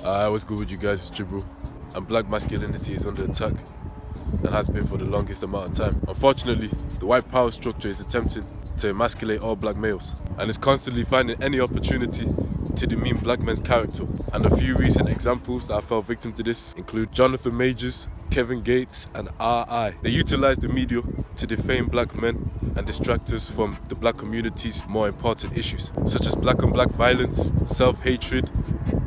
What's good with you guys? It's Jibril. And black masculinity is under attack and has been for the longest amount of time. Unfortunately, the white power structure is attempting to emasculate all black males and is constantly finding any opportunity to demean black men's character. And a few recent examples that I fell victim to this include Jonathan Majors, Kevin Gates, and R.I. They utilize the media to defame black men and distract us from the black community's more important issues, such as black on black violence, self-hatred,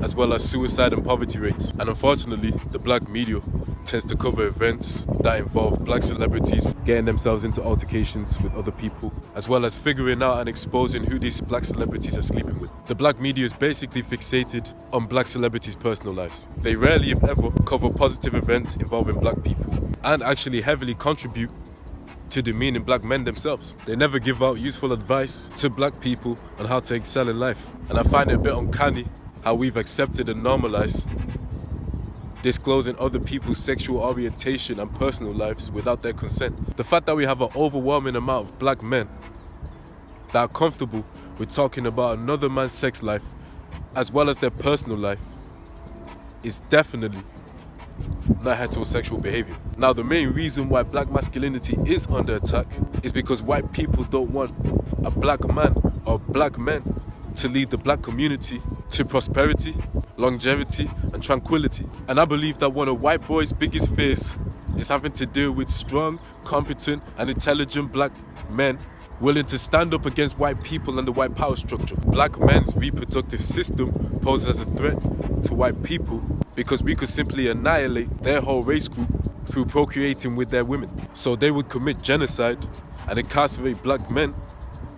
as well as suicide and poverty rates. And unfortunately, the black media tends to cover events that involve black celebrities getting themselves into altercations with other people, as well as figuring out and exposing who these black celebrities are sleeping with. The black media is basically fixated on black celebrities' personal lives. They rarely, if ever, cover positive events involving black people and actually heavily contribute to demeaning black men themselves. They never give out useful advice to black people on how to excel in life. And I find it a bit uncanny how we've accepted and normalized disclosing other people's sexual orientation and personal lives without their consent. The fact that we have an overwhelming amount of black men that are comfortable with talking about another man's sex life as well as their personal life is definitely not heterosexual behavior. Now, the main reason why black masculinity is under attack is because white people don't want a black man or black men to lead the black community to prosperity, longevity, and tranquility. And I believe that one of white boys' biggest fears is having to deal with strong, competent, and intelligent black men willing to stand up against white people and the white power structure. Black men's reproductive system poses as a threat to white people because we could simply annihilate their whole race group through procreating with their women. So they would commit genocide and incarcerate black men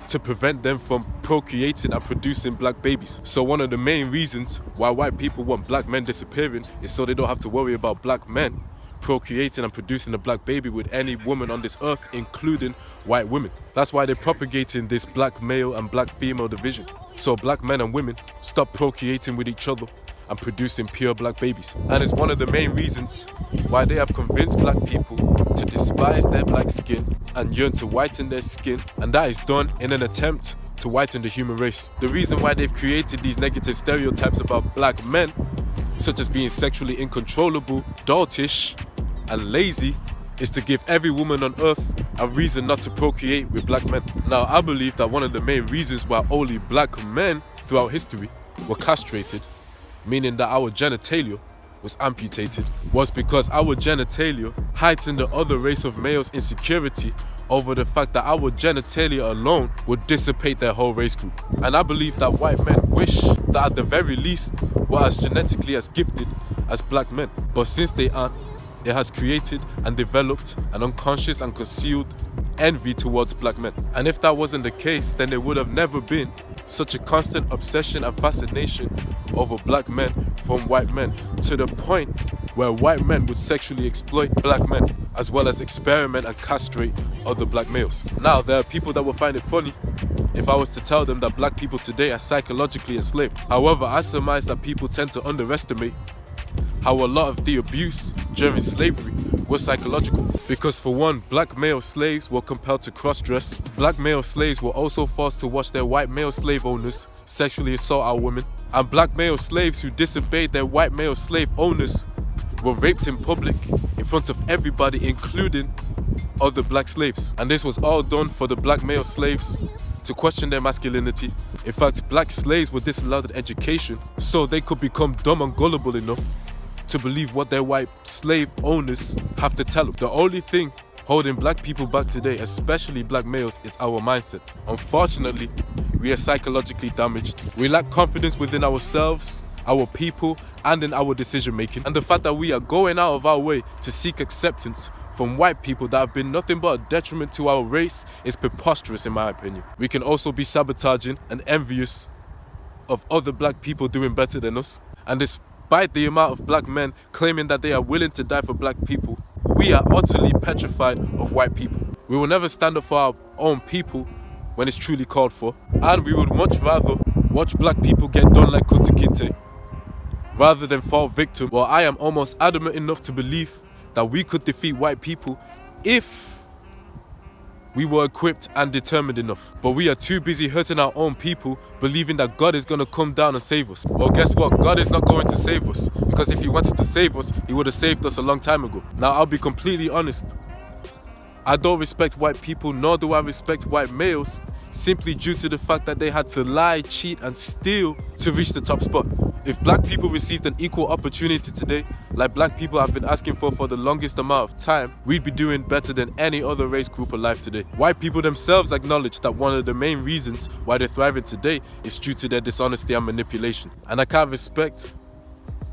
to prevent them from procreating and producing black babies. So one of the main reasons why white people want black men disappearing is so they don't have to worry about black men procreating and producing a black baby with any woman on this earth, including white women. That's why they're propagating this black male and black female division. So black men and women stop procreating with each other and producing pure black babies. And it's one of the main reasons why they have convinced black people to despise their black skin and yearn to whiten their skin, and that is done in an attempt to whiten the human race. The reason why they've created these negative stereotypes about black men, such as being sexually uncontrollable, doltish, and lazy, is to give every woman on earth a reason not to procreate with black men. Now, I believe that one of the main reasons why only black men throughout history were castrated, meaning that our genitalia was amputated, was because our genitalia heightened the other race of males' insecurity over the fact that our genitalia alone would dissipate their whole race group. And I believe that white men wish that at the very least were as genetically as gifted as black men. But since they aren't, it has created and developed an unconscious and concealed envy towards black men. And if that wasn't the case, then there would have never been such a constant obsession and fascination over black men from white men, to the point where white men would sexually exploit black men as well as experiment and castrate other black males. Now, there are people that will find it funny if I was to tell them that black people today are psychologically enslaved. However, I surmise that people tend to underestimate how a lot of the abuse during slavery was psychological. Because for one, black male slaves were compelled to cross-dress. Black male slaves were also forced to watch their white male slave owners sexually assault our women. And black male slaves who disobeyed their white male slave owners were raped in public in front of everybody, including other black slaves. And this was all done for the black male slaves to question their masculinity. In fact, black slaves were disallowed education so they could become dumb and gullible enough to believe what their white slave owners have to tell them. The only thing holding black people back today, especially black males, is our mindset. Unfortunately, we are psychologically damaged. We lack confidence within ourselves, our people, and in our decision making. And the fact that we are going out of our way to seek acceptance from white people that have been nothing but a detriment to our race is preposterous, in my opinion. We can also be sabotaging and envious of other black people doing better than us. And despite the amount of black men claiming that they are willing to die for black people, we are utterly petrified of white people. We will never stand up for our own people when it's truly called for. And we would much rather watch black people get done like Kunta Kinte rather than fall victim. Well, I am almost adamant enough to believe that we could defeat white people if we were equipped and determined enough. But we are too busy hurting our own people, believing that God is going to come down and save us. Well, guess what? God is not going to save us, because if he wanted to save us, he would have saved us a long time ago. Now, I'll be completely honest. I don't respect white people, nor do I respect white males, simply due to the fact that they had to lie, cheat and steal to reach the top spot. If black people received an equal opportunity today, like black people have been asking for the longest amount of time, we'd be doing better than any other race group alive today. White people themselves acknowledge that one of the main reasons why they're thriving today is due to their dishonesty and manipulation. And I can't respect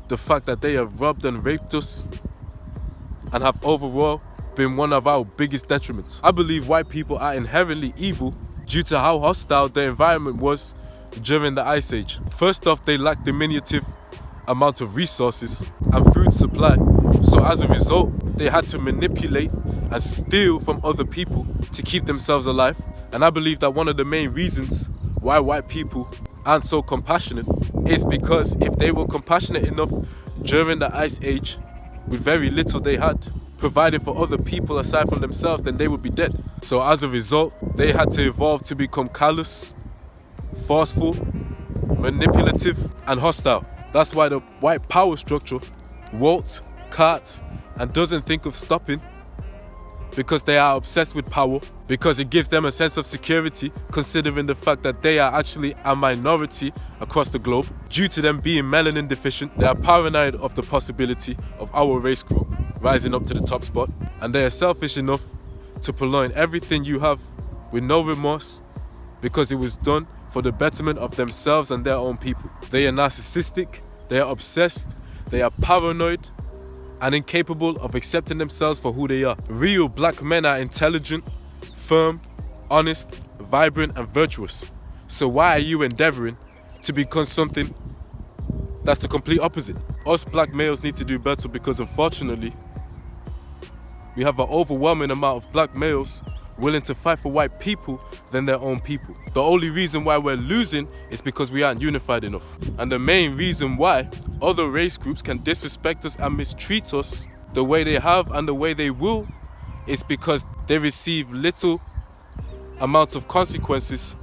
the fact that they have robbed and raped us and have overall been one of our biggest detriments. I believe white people are inherently evil due to how hostile the environment was during the Ice Age. First off, they lacked diminutive amount of resources and food supply, so as a result, they had to manipulate and steal from other people to keep themselves alive. And I believe that one of the main reasons why white people aren't so compassionate is because if they were compassionate enough during the Ice Age, with very little they had provided for other people aside from themselves, then they would be dead. So as a result, they had to evolve to become callous, forceful, manipulative and hostile. That's why the white power structure won't, can't and doesn't think of stopping, because they are obsessed with power, because it gives them a sense of security considering the fact that they are actually a minority across the globe. Due to them being melanin deficient, they are paranoid of the possibility of our race group rising up to the top spot, and they are selfish enough to purloin everything you have with no remorse because it was done for the betterment of themselves and their own people. They are narcissistic, they are obsessed, they are paranoid and incapable of accepting themselves for who they are. Real black men are intelligent, firm, honest, vibrant and virtuous. So why are you endeavoring to become something that's the complete opposite? Us black males need to do better, because unfortunately, we have an overwhelming amount of black males willing to fight for white people than their own people. The only reason why we're losing is because we aren't unified enough. And the main reason why other race groups can disrespect us and mistreat us the way they have and the way they will is because they receive little amounts of consequences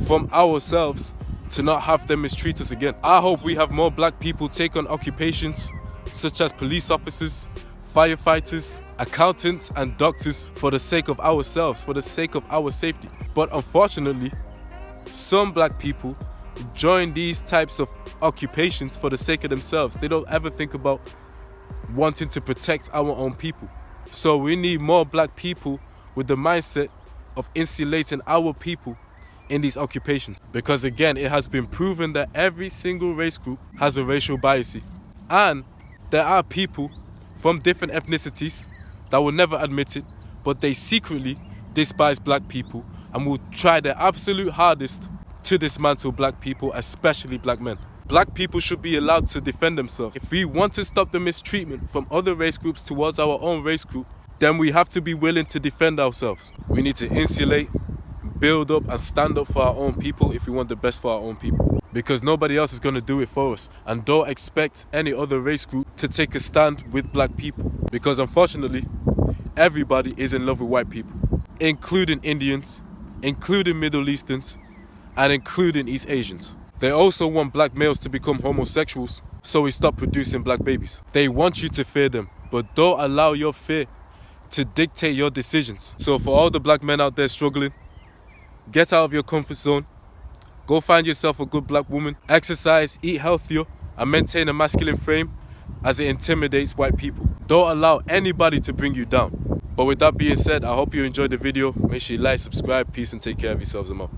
from ourselves to not have them mistreat us again. I hope we have more black people take on occupations such as police officers, firefighters, accountants and doctors for the sake of ourselves, for the sake of our safety. But unfortunately, some black people join these types of occupations for the sake of themselves. They don't ever think about wanting to protect our own people. So we need more black people with the mindset of insulating our people in these occupations. Because again, it has been proven that every single race group has a racial bias. And there are people from different ethnicities that will never admit it, but they secretly despise black people and will try their absolute hardest to dismantle black people, especially black men. Black people should be allowed to defend themselves. If we want to stop the mistreatment from other race groups towards our own race group, then we have to be willing to defend ourselves. We need to insulate, build up and stand up for our own people if we want the best for our own people. Because nobody else is going to do it for us. And don't expect any other race group to take a stand with black people. Because unfortunately, everybody is in love with white people, including Indians, including Middle Easterns, and including East Asians. They also want black males to become homosexuals, so we stop producing black babies. They want you to fear them, but don't allow your fear to dictate your decisions. So for all the black men out there struggling, get out of your comfort zone. Go find yourself a good black woman, exercise, eat healthier, and maintain a masculine frame as it intimidates white people. Don't allow anybody to bring you down. But with that being said, I hope you enjoyed the video. Make sure you like, subscribe, peace, and take care of yourselves. I'm out.